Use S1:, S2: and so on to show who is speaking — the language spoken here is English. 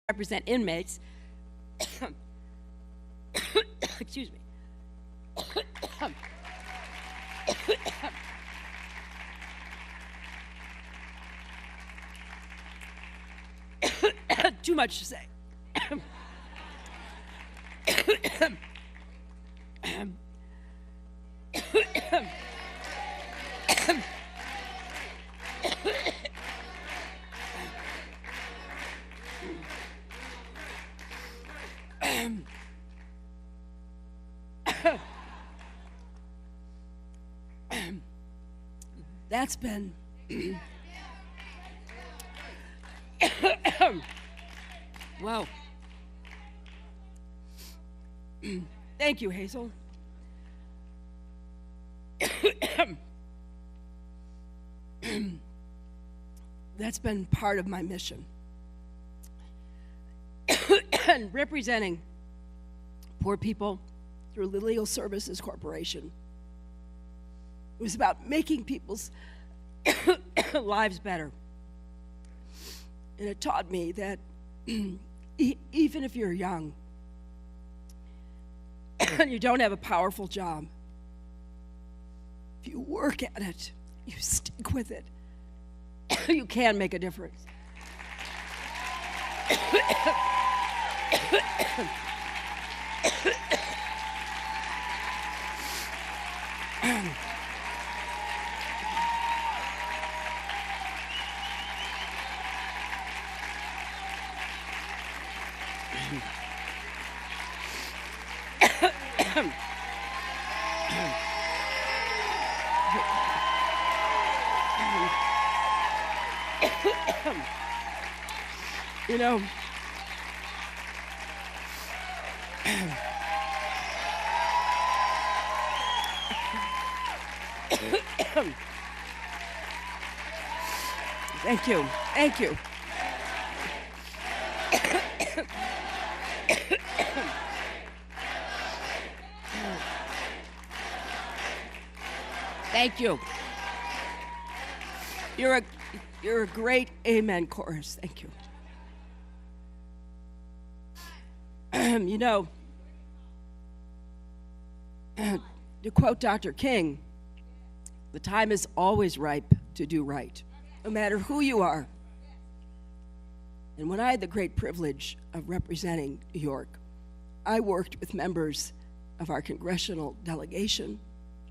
S1: represent inmates. Excuse me. Too much to say. That's been wow. Thank you, Hazel. That's been part of my mission. And representing poor people through the Legal Services Corporation. It was about making people's lives better. And it taught me that even if you're young and you don't have a powerful job, if you work at it, you stick with it, you can make a difference. You know, thank you, thank you. Thank you. You're a great amen chorus. Thank you. You know, to quote Dr. King, the time is always ripe to do right, no matter who you are. And when I had the great privilege of representing New York, I worked with members of our congressional delegation